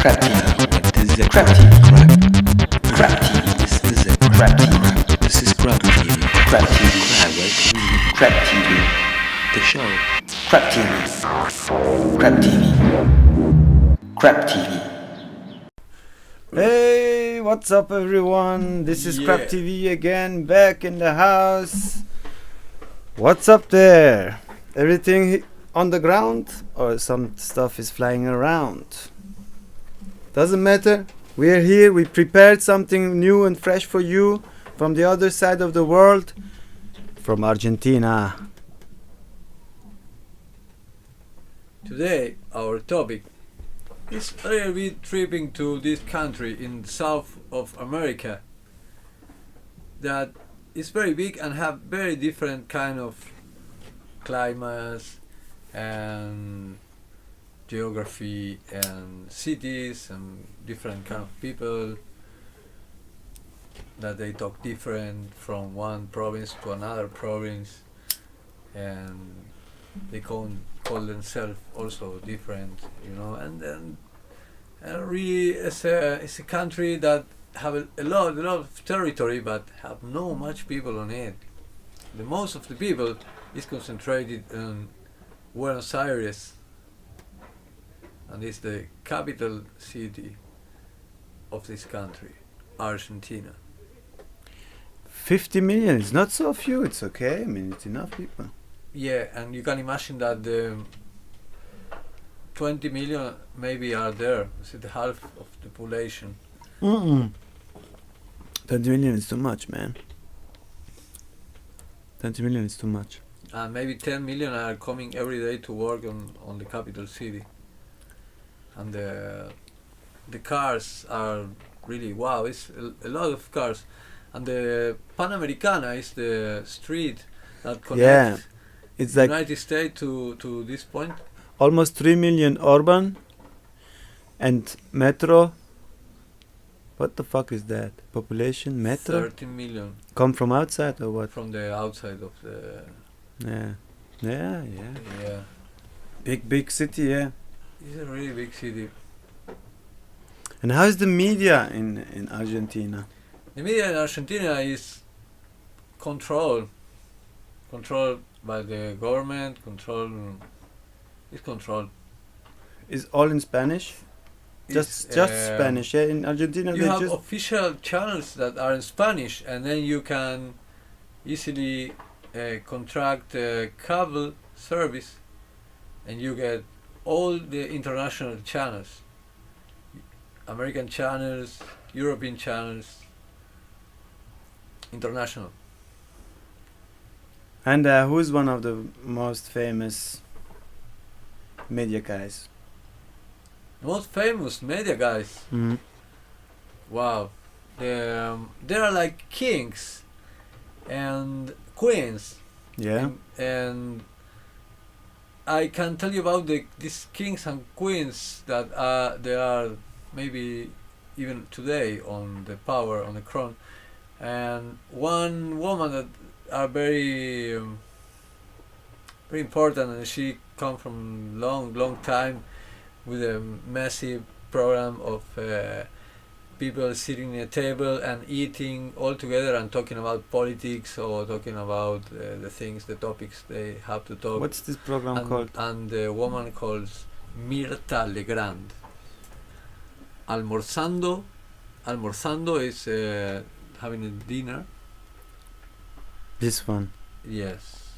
Crap TV. This is a Crap TV. Crap TV. This is a Crap TV. This is Crap TV. Crap TV. Highway. Crap TV. The show. Crap TV. Crap TV. Crap TV. Hey, what's up everyone? This is Crap TV again, back in the house. What's up there? Everything on the ground or some stuff is flying around? Doesn't matter. We're here. We prepared something new and fresh for you from the other side of the world, from Argentina. Today our topic is a little bit tripping to this country in the south of America that is very big and have very different kind of climates and geography and cities and different kind of people that they talk different from one province to another province, and they call themselves also different, and then really it's a country that have a lot of territory but have no much people on it. The most of the people is concentrated in Buenos Aires, and it's the capital city of this country, Argentina. 50 million is not so few, it's okay. I mean, it's enough people. Yeah, and you can imagine that the 20 million maybe are there. It's the half of the population. 20 million is too much, man. 20 million is too much. And maybe 10 million are coming every day to work on the capital city. And the cars are really, wow, it's a lot of cars. And the Panamericana is the street that connects it's the like United States to this point. almost 3 million urban and metro. What the fuck is that? Population? Metro? 13 million. Come from outside or what? From the outside of the... Yeah. Yeah. Big city, yeah. It's a really big city. And how is the media in Argentina? The media in Argentina is controlled by the government. Controlled. Is all in Spanish? Just Spanish, yeah. In Argentina, you have official channels that are in Spanish, and then you can easily contract a cable service, and you get all the international channels, American channels, European channels, international. And who's one of the most famous media guys? The most famous media guys. Mm-hmm. Wow, there are like kings and queens. Yeah. And I can tell you about these kings and queens that they are maybe even today on the power, on the crown. And one woman that are very important, and she come from long time with a massive program of people sitting at a table and eating all together and talking about politics or talking about the topics they have to talk. What's this program called? And the woman calls Mirta Legrand. Almorzando is having a dinner. This one. Yes.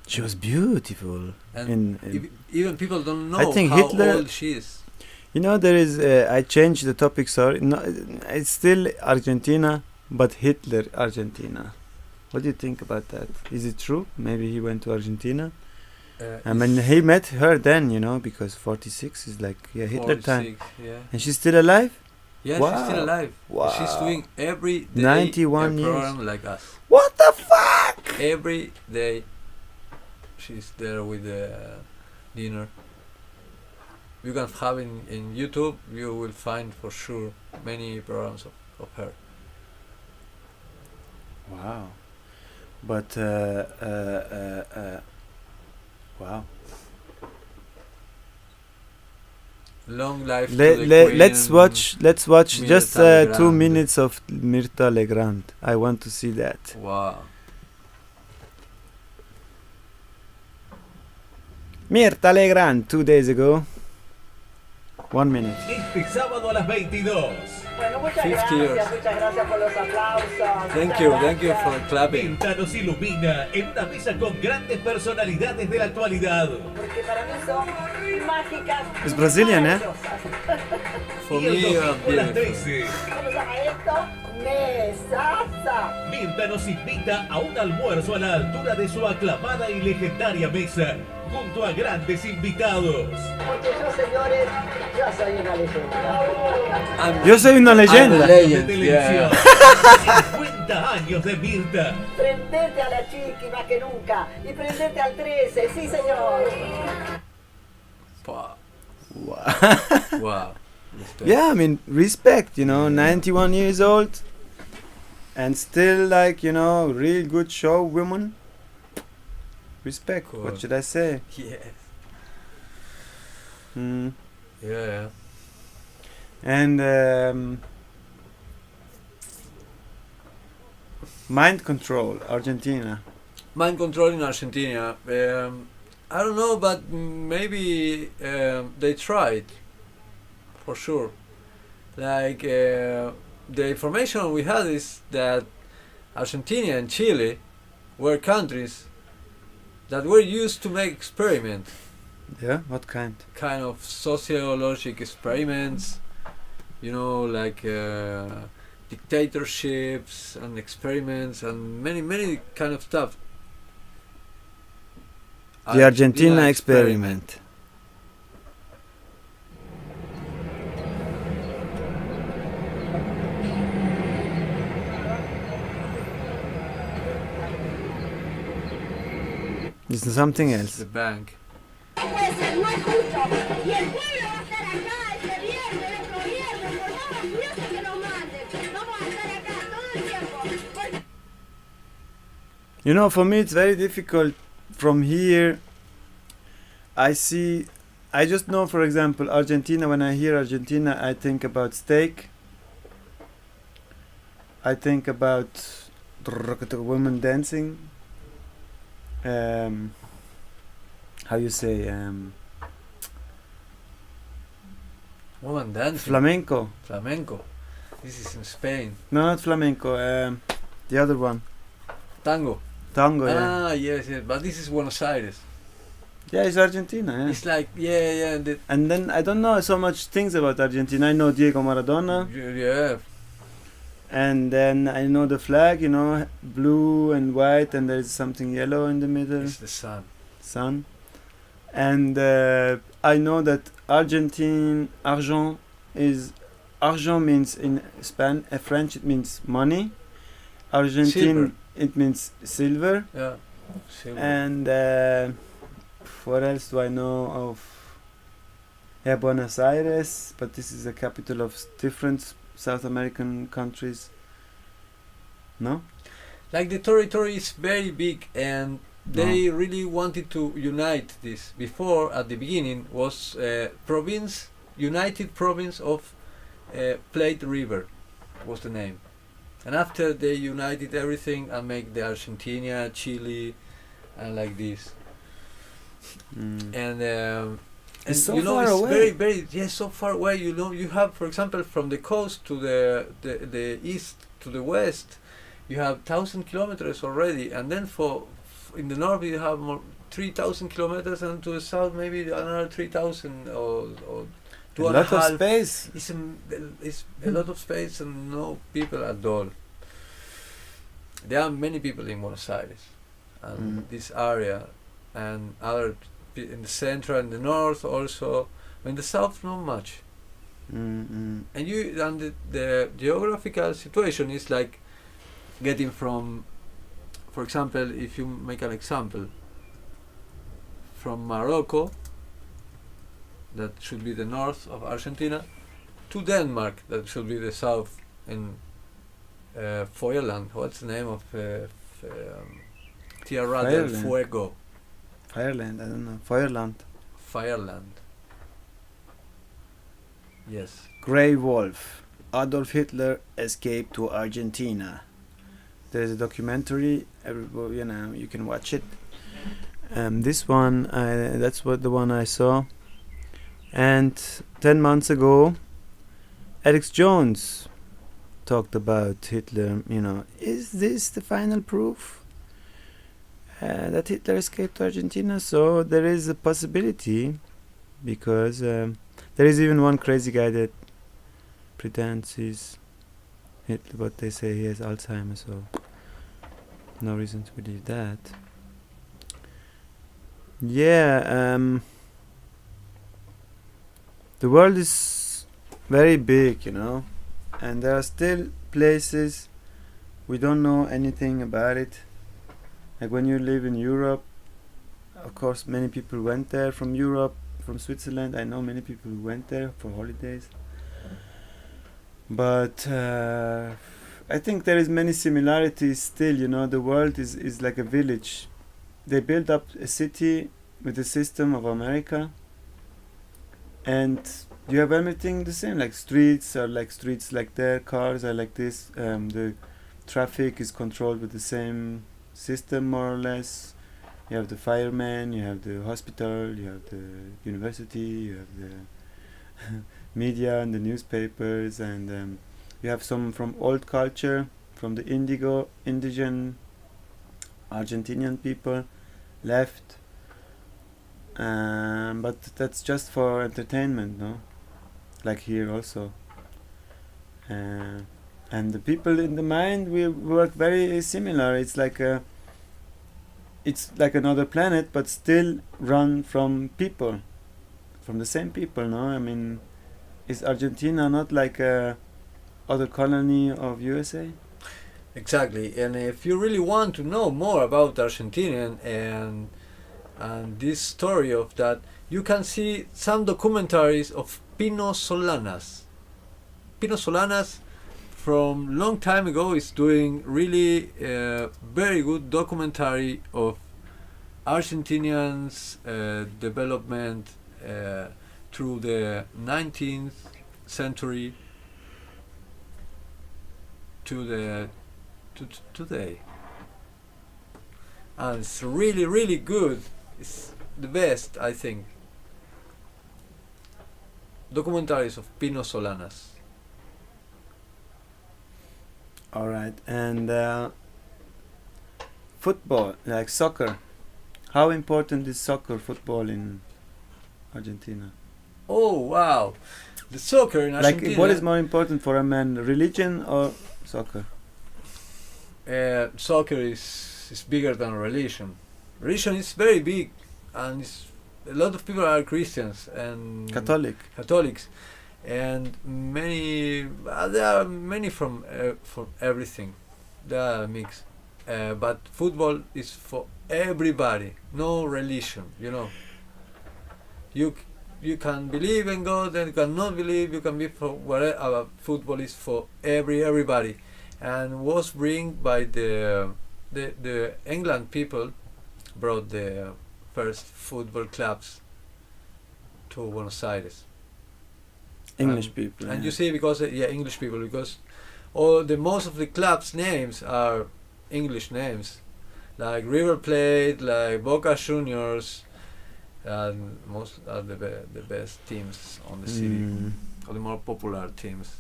She was beautiful. And even people don't know I think how Hitler, old she is. There is. I changed the topic. Sorry, no, it's still Argentina, but Hitler Argentina. What do you think about that? Is it true? Maybe he went to Argentina. I mean, he met her then, because 46 is like Hitler time. Yeah. And she's still alive. Yeah, wow. She's still alive. Wow. She's doing every day 91 a years. program like us. What the fuck? Every day she's there with the dinner. You can have in YouTube, you will find for sure many programs of her. Wow. But wow. Long life to the Queen. Let's watch Mirta just 2 Legrand. minutes of Mirta Legrand. I want to see that. Wow. Mirta Legrand, 2 days ago. 1 minute. Este sábado a las 22. Bueno, muchas 50 years. gracias por los aplausos. Thank Muchas you gracias. for clapping. Mirta nos ilumina en una mesa con grandes personalidades de la actualidad. Porque para mí son mágicas. Es Brazilian, ¿eh? maravillosas. For Y el me, domingo a las beautiful. 13. ¿Cómo se llama esto? Mesaza. Mirta nos invita a un almuerzo a la altura de su aclamada y legendaria mesa, junto a grandes invitados. Porque yo, señores, yo soy una leyenda. Yo soy una I'm a leyenda. De legend. televisión. Yeah. 50 años de Mirta. Prenderte a la chiqui más que nunca. Y prenderte al 13, sí, señor. Wow. Wow. Wow. Respect. Yeah, I mean, respect, 91 years old and still like, real good show woman. Respect, Cool. what should I say? Yes. Mm. Yeah. And mind control, Argentina. Mind control in Argentina. I don't know, but maybe they tried, for sure. Like the information we had is that Argentina and Chile were countries that were used to make experiments, Yeah, what kind? kind of sociological experiments, like dictatorships and experiments and many kind of stuff. The Argentina experiment. This is something The else. bank. No puede ser, no es justo. Y el pueblo va a estar acá este viernes, el otro viernes, por favor, Dios que nos mande. Vamos a estar acá todo el tiempo. Porque For me it's very difficult from here. I just know, for example, Argentina. When I hear Argentina, I think about steak. I think about women dancing. How you say? Woman dancing. Flamenco. Flamenco. This is in Spain. No, not flamenco. The other one. Tango. Tango. Yeah. Yes. But this is Buenos Aires. Yeah, it's Argentina. Yeah. It's like, yeah. And then I don't know so much things about Argentina. I know Diego Maradona. Yeah. And then I know the flag, blue and white, and there's something yellow in the middle, It's the sun. sun. And I know that argent means in French it means money. Argentine Silver. it means silver. Yeah. Silver. And what else do I know of? Yeah, Buenos Aires, but this is the capital of different South American countries. No? Like the territory is very big and they really wanted to unite this. Before, at the beginning, was United Province of Plate River was the name. And after they united everything and make the Argentina, Chile, and like this. Mm. And It's so it's far away. very so far away. You have, for example, from the coast to the east to the west, you have 1,000 kilometers already, and then in the north you have more 3,000 kilometers, and to the south maybe another 3,000 or A two and a lot of half. space. It's a lot of space and no people at all. There are many people in Buenos Aires and this area, and other in the center and the north also. In the south, not much. Mm-mm. And the geographical situation is like getting from, for example, if you make an example, from Morocco, that should be the north of Argentina, to Denmark, that should be the south, in Feuerland. What's the name of Tierra del Feuerland. Fuego? Fireland, I don't know. Fireland. Fireland. Yes. Grey Wolf. Adolf Hitler escaped to Argentina. There's a documentary. Everybody, you can watch it. This one, that's what the one I saw. And 10 months ago, Alex Jones talked about Hitler. Is this the final proof that Hitler escaped to Argentina? So there is a possibility, because there is even one crazy guy that pretends he's Hitler, but they say he has Alzheimer's, so no reason to believe that. Yeah, the world is very big, and there are still places we don't know anything about it. Like when you live in Europe, of course many people went there from Europe, from Switzerland. I know many people who went there for holidays. But I think there is many similarities still, the world is like a village. They built up a city with the system of America, and you have everything the same, like streets are like streets like there, cars are like this, the traffic is controlled with the same system more or less. You have the firemen, you have the hospital, you have the university, you have the media and the newspapers, and you have some from old culture, from the indigenous Argentinian people left, but that's just for entertainment, no? Like here also. And the people in the mind, we work very similar. It's like another planet, but still run from people, from the same people, no? I mean, is Argentina not like a other colony of USA? Exactly. And if you really want to know more about Argentina and this story of that, you can see some documentaries of Pino Solanas. Pino Solanas from long time ago is doing really very good documentary of Argentinians development through the 19th century to today, and it's really, really good. It's the best, I think. Documentaries of Pino Solanas. All right, and football, like soccer. How important is football in Argentina? Oh wow, the soccer in Argentina. Like, what is more important for a man, religion or soccer? Soccer is bigger than religion. Religion is very big, and a lot of people are Christians and Catholics, and many there are many from everything. They are mixed, but football is for everybody. No religion, You can believe in God, and you cannot believe. You can be for whatever. Football is for everybody, and was bring by the England people brought the first football clubs to Buenos Aires. English people. And you see, because English people, because most of the clubs' names are English names, like River Plate, like Boca Juniors, and most are the best teams on the city, or the more popular teams.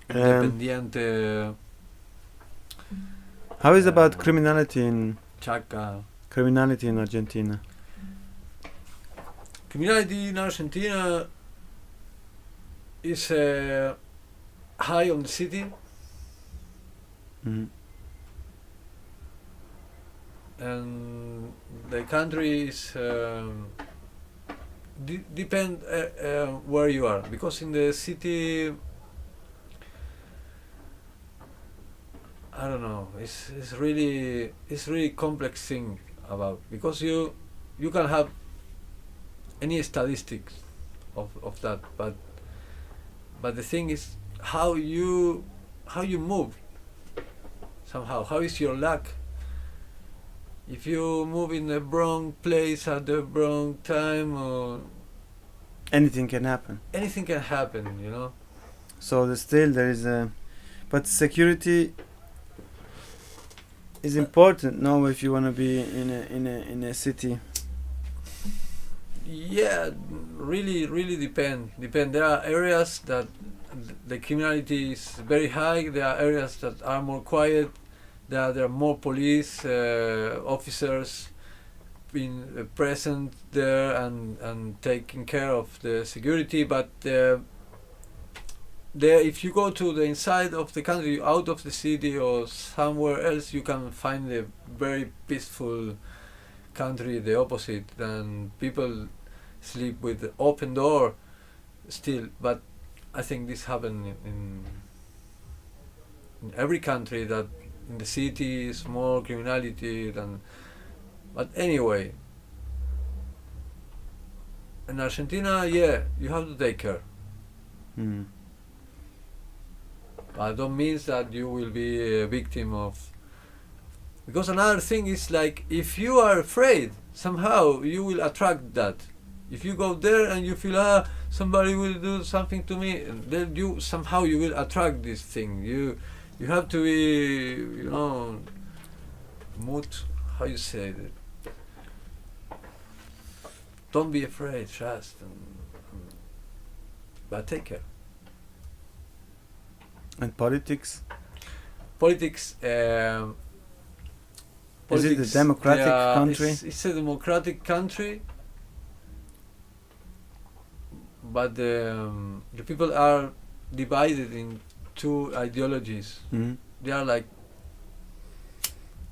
Independiente. How is about criminality in Chaca? Criminality in Argentina. Criminality in Argentina is high on the city. And the country is depend where you are, because in the city, I don't know, it's really complex thing about, because you can have any statistics of that, but the thing is how you move somehow. How is your luck? If you move in the wrong place at the wrong time, or anything can happen. anything can happen, you know. So still there is a, but security is important. No, if you want to be in a city. Yeah, really depend. There are areas that the criminality is very high. There are areas that are more quiet. There are more police officers being present there and taking care of the security. But there, if you go to the inside of the country, out of the city or somewhere else, you can find a very peaceful country, the opposite. And people sleep with the open door still. But I think this happens in every country, that in the city is more criminality than. But anyway, in Argentina, yeah, you have to take care. Mm. But don't mean that you will be a victim of. Because another thing is, like, if you are afraid, somehow you will attract that. If you go there and you feel somebody will do something to me, and then you somehow you will attract this thing. You have to be, you know, how you say it. Don't be afraid, trust, but take care. And politics. Politics. Is it a democratic country? It's a democratic country, but the people are divided in two ideologies. Mm-hmm. They are like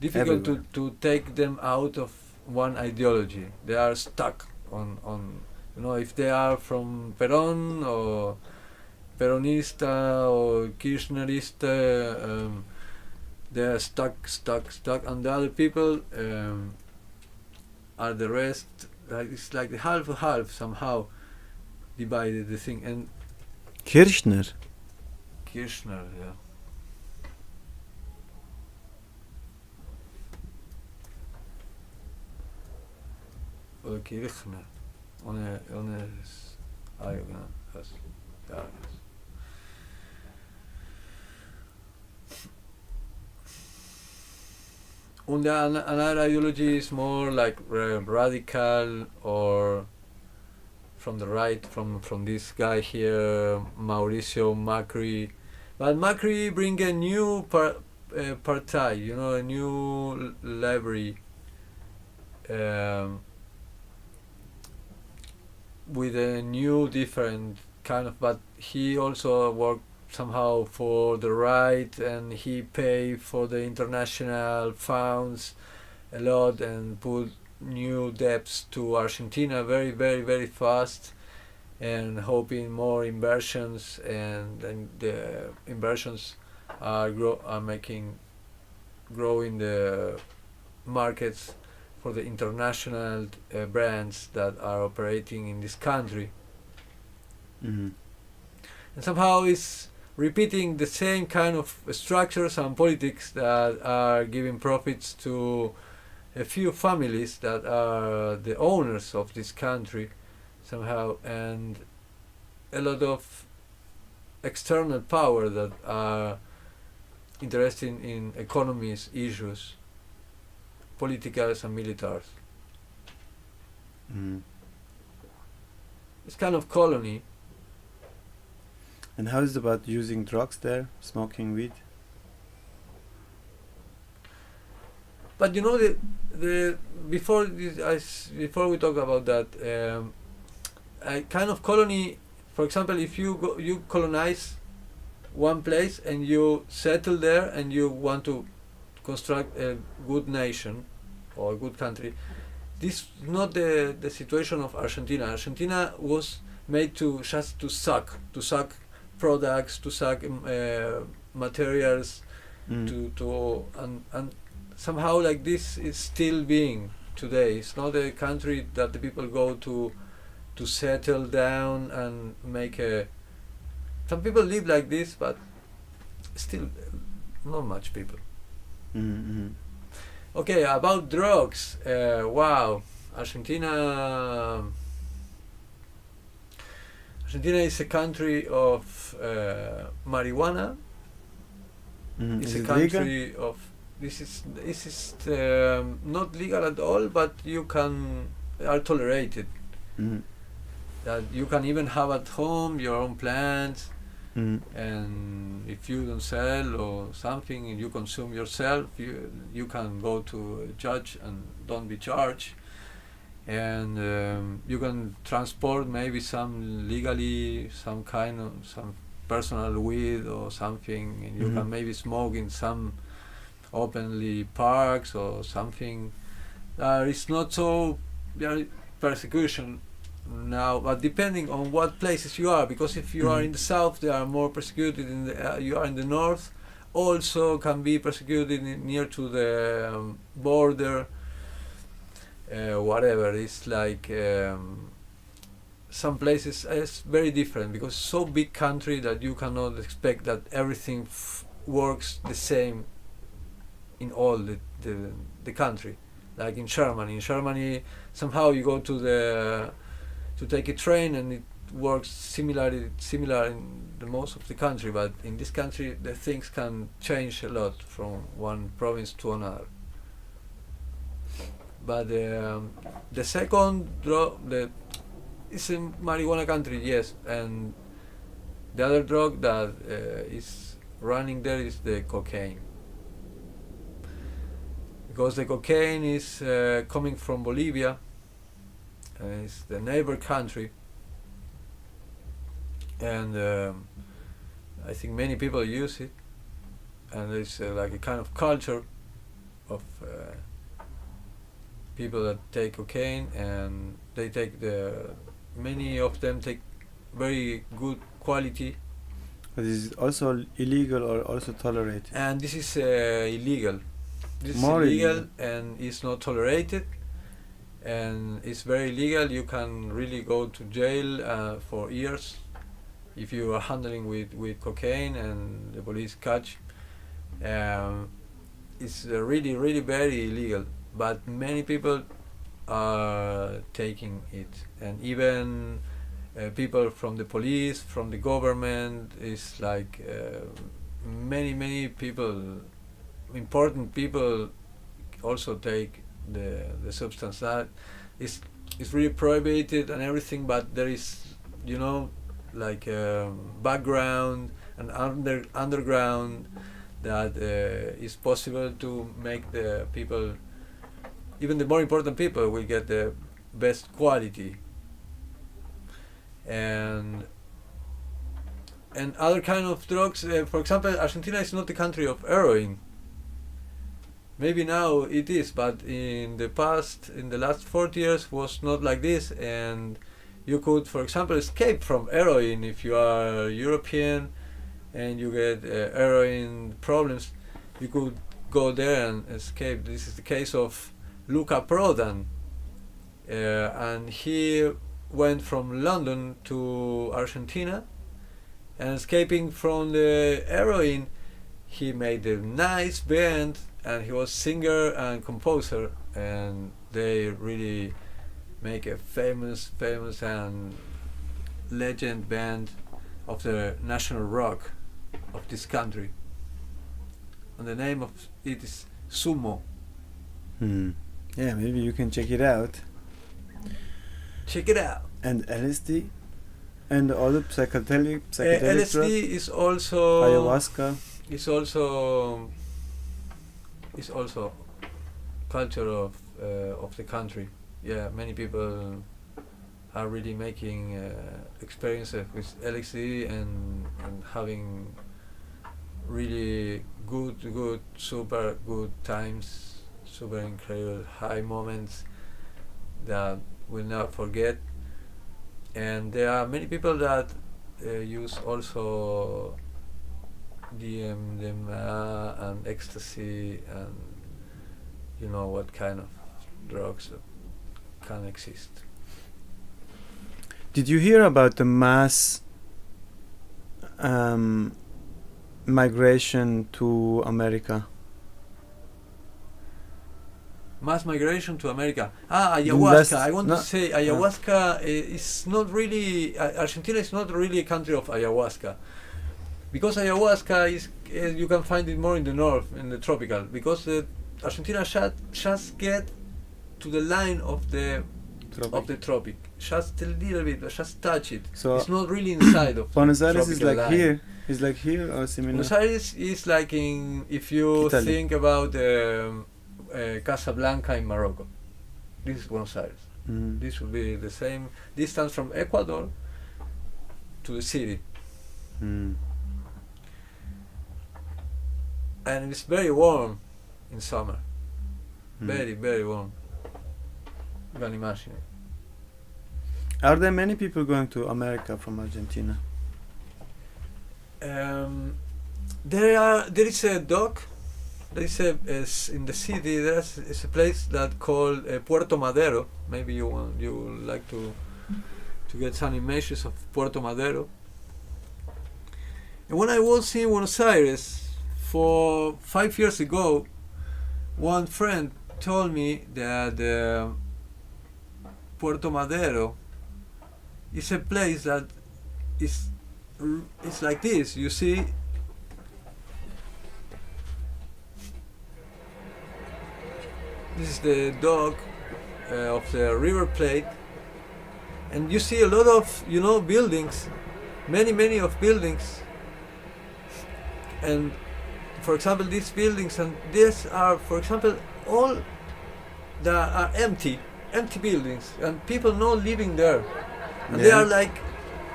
difficult to take them out of one ideology. They are stuck on you know, if they are from Perón or Peronista or Kirchnerista, they are stuck, and the other people are the rest. Like, it's like the half somehow divided the thing. And Kirchner. Kirchner, yeah. Oder Kirchner. Ohne das I, genau. Das, ja. And another ideology is more like radical, or from the right, from this guy here, Mauricio Macri. But Macri bring a new party, you know, a new library, with a new different kind of. But he also worked somehow for the right, and he paid for the international funds a lot and put new debts to Argentina very fast, and hoping more inversions, and the inversions are growing the markets for the international brands that are operating in this country. Mm-hmm. And somehow it's repeating the same kind of structures and politics that are giving profits to a few families that are the owners of this country somehow, and a lot of external power that are interested in economies issues, politicals and militaries. Mm-hmm. It's kind of colony. And how is it about using drugs there, smoking weed? But you know, the before we talk about that, a kind of colony. For example, if you colonize one place and you settle there and you want to construct a good nation or a good country, this is not the situation of Argentina. Argentina was made to suck products, to suck materials, and somehow like this is still being today. It's not a country that the people go to settle down and make a. Some people live like this, but still not much people. Mm-hmm. Okay, about drugs. Wow, Argentina. Argentina is a country of marijuana. Mhm. It's Is a it legal? country of this is not legal at all, but you can are tolerated. Mhm. That you can even have at home your own plants, Mhm. and if you don't sell or something and you consume yourself, you can go to a judge and don't be charged. And you can transport maybe some legally some kind of some personal weed or something, and you can Mhm. maybe smoke in some openly parks or something. It's not so there is persecution now, but depending on what places you are, because if you are Mhm. in the south, they are more persecuted. In the you are in the north, also can be persecuted near to the border. Whatever it's like. Some places it's very different because it's so big country that you cannot expect that everything works the same in all the country. Like in Germany somehow you go to take a train and it works similar in the most of the country, but in this country the things can change a lot from one province to another. But the second drug, it's a marijuana country, yes, and the other drug that is running there is the cocaine. Because the cocaine is coming from Bolivia, it's the neighbor country, and I think many people use it, and it's like a kind of culture of people that take cocaine, and they take many of them take very good quality, But is it also illegal or also tolerated? and this is illegal. This More is illegal illegal. and it's not tolerated, and it's very illegal. You can really go to jail for years if you are handling with cocaine and the police catch. Um, it's really very illegal, but many people are taking it, and even people from the police, from the government, is like many people, important people, also take the substance. That is really prohibited and everything, but there is, you know, like background and underground that is possible to make the people, even the more important people, will get the best quality. And other kind of drugs. For example, Argentina is not the country of heroin. Maybe now it is, but in the past, in the last 40 years, was not like this. And you could, for example, escape from heroin if you are European and you get heroin problems. You could go there and escape. This is the case of Luca Prodan, and he went from London to Argentina, and escaping from the heroin, he made a nice band, and he was singer and composer, and they really make a famous and legend band of the national rock of this country. And the name of it is Sumo. Yeah, maybe you can check it out. Check it out. And LSD and all the psychedelic LSD drugs, is also ayahuasca. is also culture of the country. Yeah, many people are really making experiences with LSD and having really good super good times, super incredible high moments that we'll never forget. And there are many people that use also DMDMA and ecstasy, and you know what kind of drugs can exist. Did you hear about the mass migration to America? mass migration to America. Ayahuasca. I want to no- say ayahuasca is not really. Argentina is not really a country of ayahuasca, because ayahuasca is you can find it more in the north, in the tropical. Because Argentina just get to the line of the tropic, just a little bit, just touch it. So It's not really inside of Buenos the Aires is tropical like line. here. Is like here or similar? Buenos Aires is like if you Italy. think about Casablanca in Morocco. This is Buenos Aires. Mm. This will be the same distance from Ecuador to the city, Mm. and it's very warm in summer. Mm. Very, very warm. You can imagine it. Are there many people going to America from Argentina? There is a dock. There is in the city. Is a place that called Puerto Madero. Maybe you would like to get some images of Puerto Madero. And when I was in Buenos Aires for 5 years ago, one friend told me that Puerto Madero is a place that it's like this. You see, this is the dock of the River Plate, and you see a lot of buildings, many of buildings, and for example these buildings and these are, for example, all that are empty buildings, and people not living there, and they Yeah. are like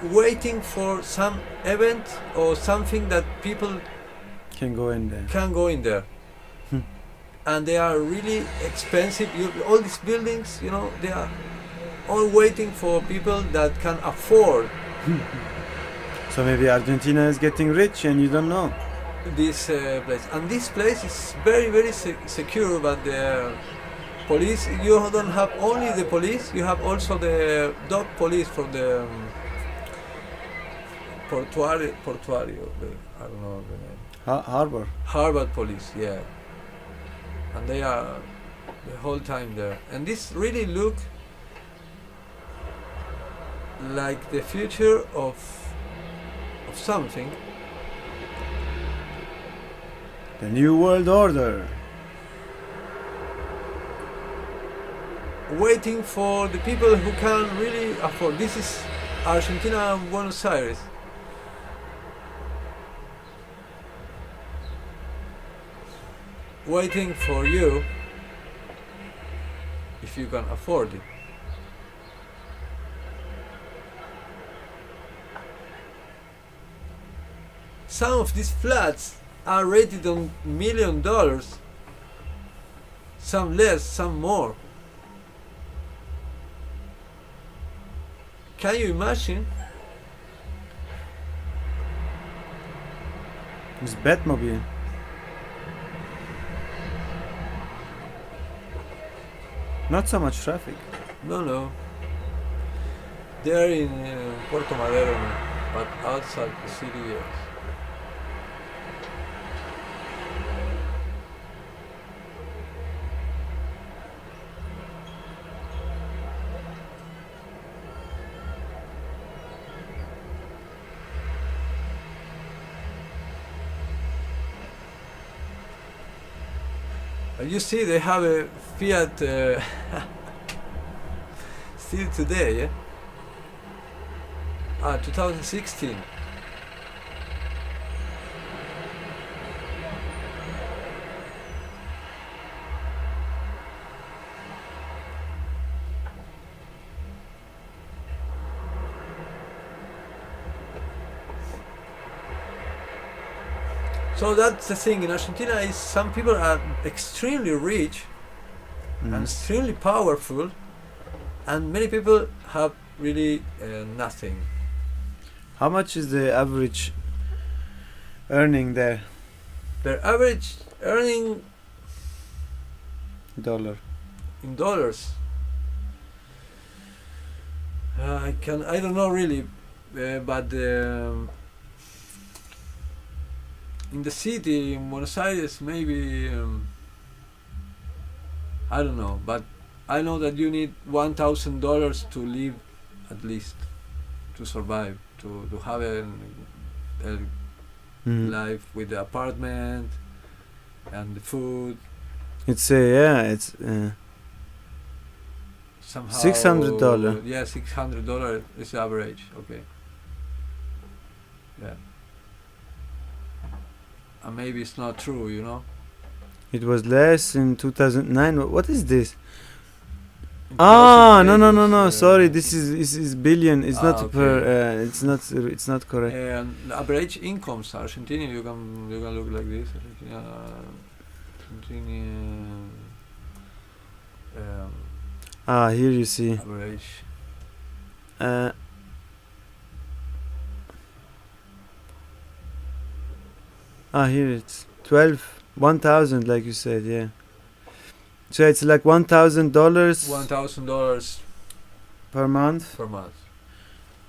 waiting for some event or something that people Can go in there. can go in there. And they are really expensive. All these buildings, they are all waiting for people that can afford So maybe Argentina is getting rich and you don't know. this place. And this place is very, very secure, but the police, you don't have only the police, you have also the dog police from the portuario, I don't know the name. Harbor. Harvard police, yeah. And they are the whole time there. And this really look like the future of something. The New World Order. Waiting for the people who can really afford. This is Argentina and Buenos Aires. Waiting for you if you can afford it. Some of these flats are rated on $1 million, some less, some more. Can you imagine? It's Batmobile. Not so much traffic. No. They are in Puerto Madero, but outside the city, yes. You see, they have a Fiat still today, yeah? 2016. So that's the thing in Argentina is some people are extremely rich and extremely powerful, and many people have really nothing. How much is the average earning there? Their average earning Dollar. in dollars, I don't know really, but in the city in Buenos Aires maybe I don't know, but I know that you need $1,000 to live, at least, to survive, to have a Mm. life with the apartment and the food. It's yeah, it's Somehow $600. Yeah, $600 is average. Okay. Yeah. And maybe it's not true, you know. It was less in 2009. What is this? In Ah, 2008 no. was, Sorry, this is billion. It's not okay. per. It's not correct. And the average incomes Argentina, you can look like this. Argentinian Here you see. average. Uh, Here it's 1,000, like you said, yeah. So it's like $1,000 $1,000 per month. per month.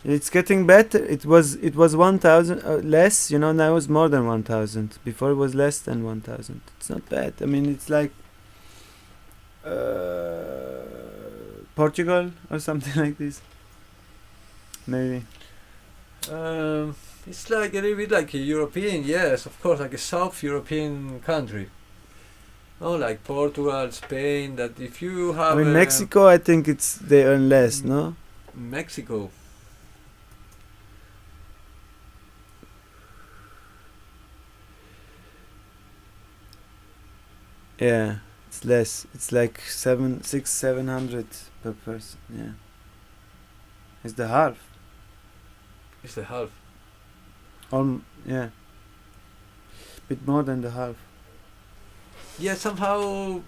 It's getting better. It was 1,000 less, now it's more than 1,000. Before it was less than 1,000. It's not bad. I mean, it's like Portugal or something like this. Maybe. It's like a little bit like a European, yes, of course, like a South European country. No, like Portugal, Spain. That if you have. I mean, Mexico, I think they earn less, no? Mexico. Yeah, it's less. It's like 700 per person. Yeah, it's the half. It's the half. Yeah, bit more than the half. Yeah, somehow,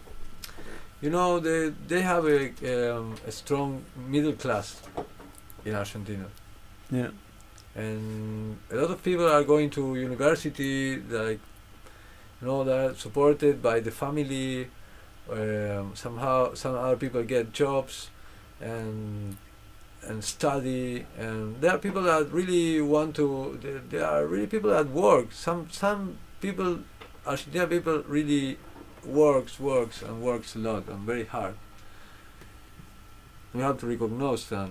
they have a strong middle class in Argentina, Yeah, and a lot of people are going to university, like, they're supported by the family. Somehow, some other people get jobs, and study, and there are people that really want to. There are really people that work. Some people, Argentina people, really works a lot and very hard. We have to recognize that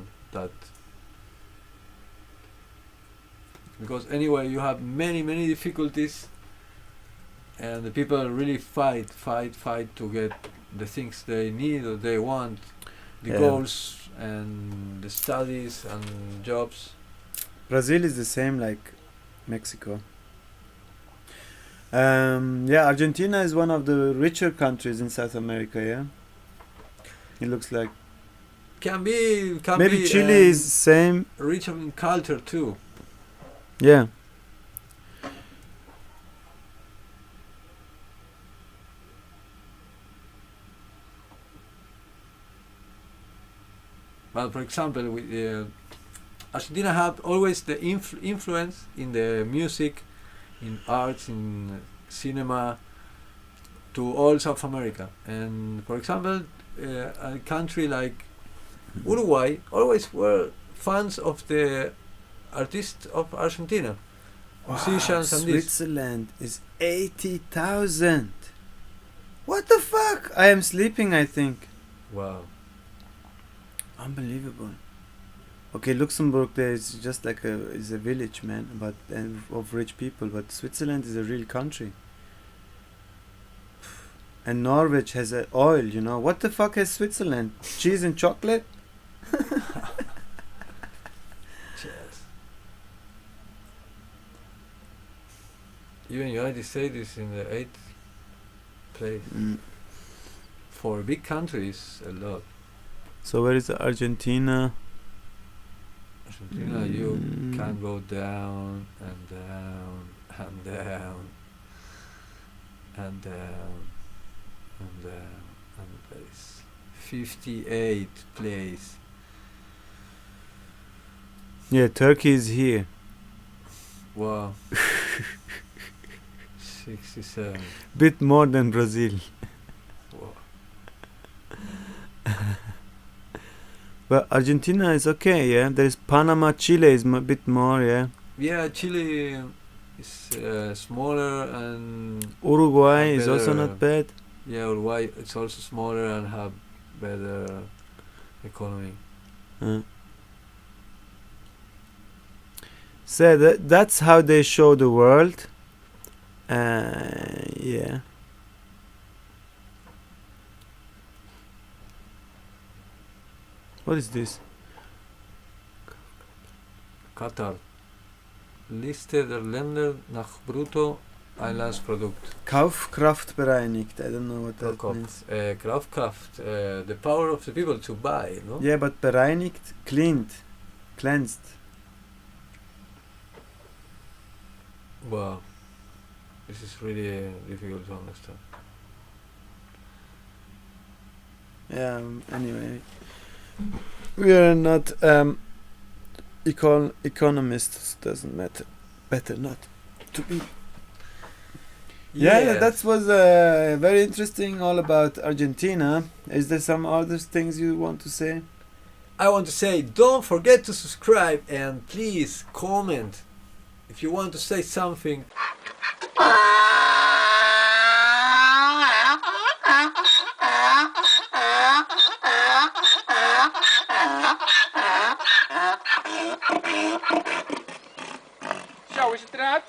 because anyway you have many difficulties, and the people really fight to get the things they need or they want, the goals and the studies and jobs. Brazil is the same like Mexico. Argentina is one of the richer countries in South America. Yeah, it looks like. Can be Maybe Chile is same. rich in culture too. Yeah. But for example, Argentina have always the influence in the music, in arts, in cinema, to all South America. And for example, a country like Uruguay always were fans of the artists of Argentina, musicians and this. Switzerland is 80,000. What the fuck? I am sleeping, I think. Wow. Unbelievable. Okay, Luxembourg there is just like is a village, man, but of rich people. But Switzerland is a real country. And Norway has oil. What the fuck has Switzerland? Cheese and chocolate? Cheers. Even United States is in the 8th place. For big countries, a lot. So where is Argentina? Argentina, you can go down and down and down and down and down and place. 58th place. Yeah, Turkey is here. Wow. 67. Bit more than Brazil. Wow. But Argentina is okay, yeah. There is Panama, Chile is a bit more, yeah. Yeah, Chile is smaller and Uruguay is also better. not bad. Yeah, or why it's also smaller and have better economy. So that's how they show the world. Yeah. What is this? Qatar. Liste der Länder nach Bruttoinlandsprodukt. Kaufkraft bereinigt. I don't know what Pro that Kopf. means. Kaufkraft. The power of the people to buy, no? Yeah, but bereinigt, cleansed. Wow. This is really difficult to understand. Yeah. Anyway, we are not economists. Doesn't matter. Better not to be. Yeah, that was very interesting. All about Argentina. Is there some other things you want to say? I want to say, don't forget to subscribe and please comment if you want to say something. Zo is het eruit.